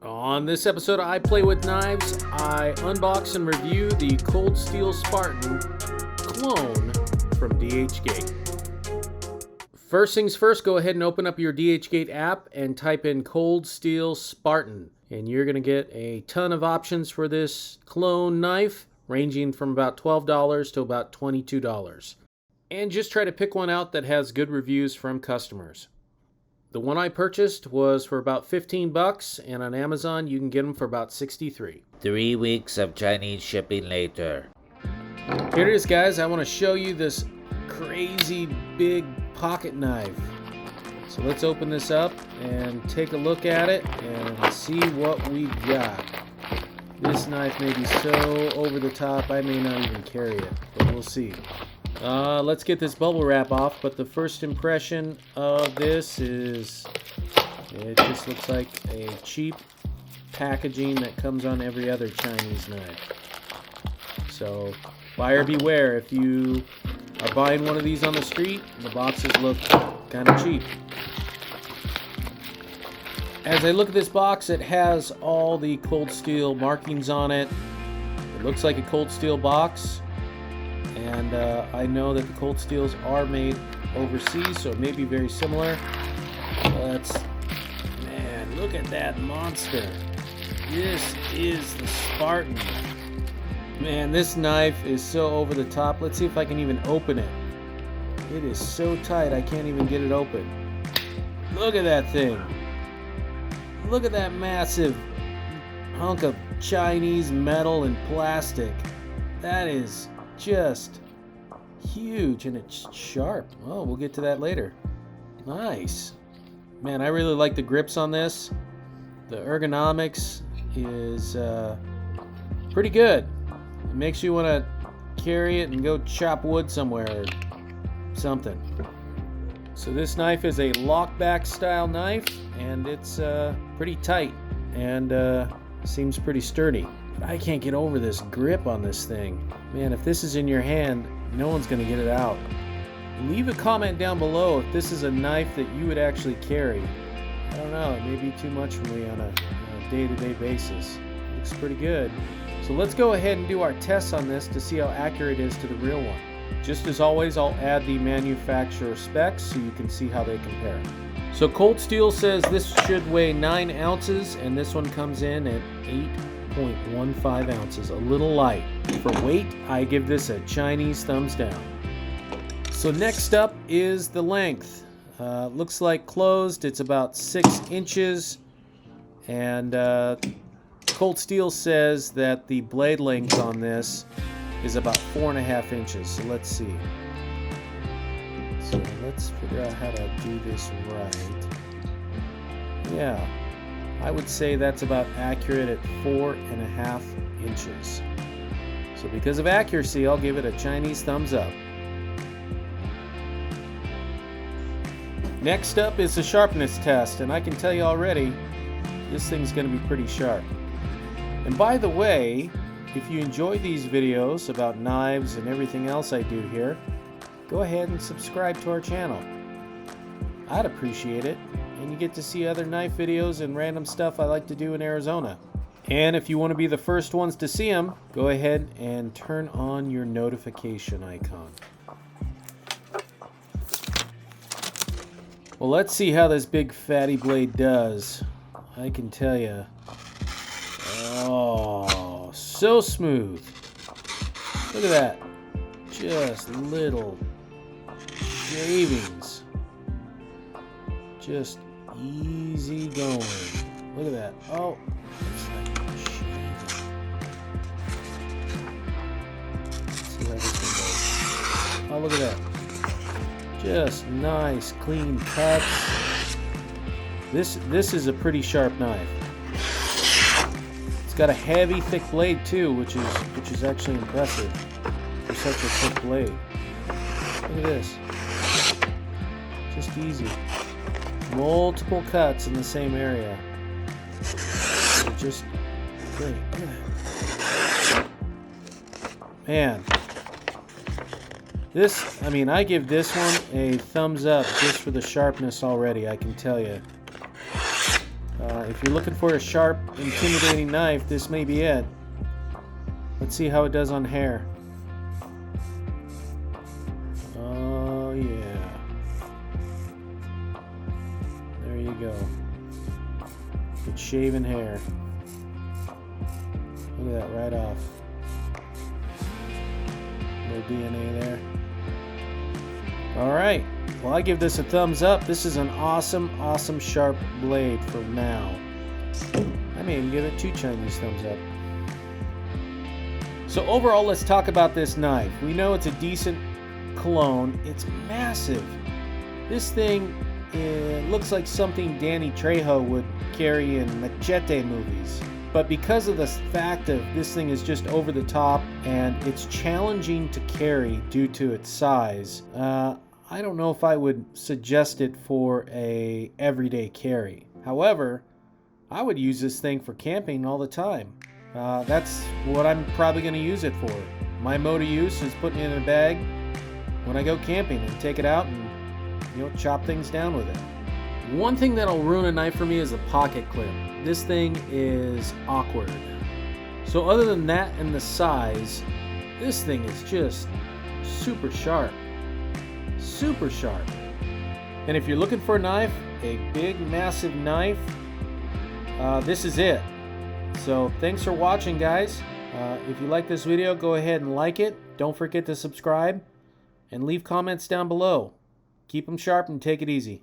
On this episode of I Play With Knives, I unbox and review the Cold Steel Spartan clone from DHgate. First things first, go ahead and open up your DHgate app and type in Cold Steel Spartan. And you're going to get a ton of options for this clone knife, ranging from about $12 to about $22. And just try to pick one out that has good reviews from customers. The one I purchased was for about $15, and on Amazon you can get them for about $63. 3 weeks of Chinese shipping later. Here it is, guys. I want to show you this crazy big pocket knife. So let's open this up and take a look at it and see what we got. This knife may be so over the top I may not even carry it, but we'll see. Let's get this bubble wrap off, but the first impression of this is it just looks like a cheap packaging that comes on every other Chinese knife. So buyer beware. If you are buying one of these on the street, the boxes look kind of cheap. As I look at this box, it has all the cold steel markings on it. It looks like a cold steel box. And I know that the cold steels are made overseas, so it may be very similar. Man, look at that monster. This is the Spartan. Man, this knife is so over the top. Let's see if I can even open it. It is so tight, I can't even get it open. Look at that thing. Look at that massive hunk of Chinese metal and plastic. That is just huge, and it's sharp. Oh, we'll get to that later. Nice. Man, I really like the grips on this. The ergonomics is pretty good. It makes you want to carry it and go chop wood somewhere or something. So this knife is a lockback style knife, and it's pretty tight and seems pretty sturdy. I can't get over this grip on this thing. Man, if this is in your hand, no one's going to get it out. Leave a comment down below if this is a knife that you would actually carry. I don't know, it may be too much for me on a day-to-day basis. Looks pretty good. So let's go ahead and do our tests on this to see how accurate it is to the real one. Just as always, I'll add the manufacturer specs so you can see how they compare. So Cold Steel says this should weigh 9 ounces, and this one comes in at 8.15 ounces, a little light. For weight, I give this a Chinese thumbs down. So next up is the length. Looks like closed, it's about 6 inches, and Cold Steel says that the blade length on this is about 4.5 inches. So let's see. So let's figure out how to do this right. Yeah, I would say that's about accurate at 4.5 inches. So because of accuracy, I'll give it a Chinese thumbs up. Next up is the sharpness test, and I can tell you already, this thing's going to be pretty sharp. And by the way, if you enjoy these videos about knives and everything else I do here, go ahead and subscribe to our channel. I'd appreciate it. And you get to see other knife videos and random stuff I like to do in Arizona. And if you want to be the first ones to see them, go ahead and turn on your notification icon. Well, let's see how this big fatty blade does. I can tell you. Oh, so smooth. Look at that. Just little shavings. Just easy going. Look at that. Oh, it's like shaving. Let's see how this one goes. Oh, look at that. Just nice, clean cuts. This is a pretty sharp knife. It's got a heavy, thick blade too, which is actually impressive for such a thick blade. Look at this. Just easy. Multiple cuts in the same area. Just great. Man, this, I mean, I give this one a thumbs up just for the sharpness already, I can tell you. If you're looking for a sharp, intimidating knife, this may be it. Let's see how it does on hair. Oh yeah. There you go. Good shaven hair. Look at that right off. Little DNA there. Alright. Well, I give this a thumbs up. This is an awesome sharp blade for now. I may even give it 2 Chinese thumbs up. So overall, let's talk about this knife. We know it's a decent clone. It's massive. This thing looks like something Danny Trejo would carry in Machete movies. But because of the fact of this thing is just over the top and it's challenging to carry due to its size, I don't know if I would suggest it for a everyday carry. However, I would use this thing for camping all the time. That's what I'm probably going to use it for. My mode of use is putting it in a bag when I go camping and take it out and, chop things down with it. One thing that'll ruin a knife for me is a pocket clip. This thing is awkward. So other than that and the size, this thing is just super sharp. Super sharp. And if you're looking for a knife, a big, massive knife, this is it. So thanks for watching, guys. If you like this video, go ahead and like it. Don't forget to subscribe and leave comments down below. Keep them sharp and take it easy.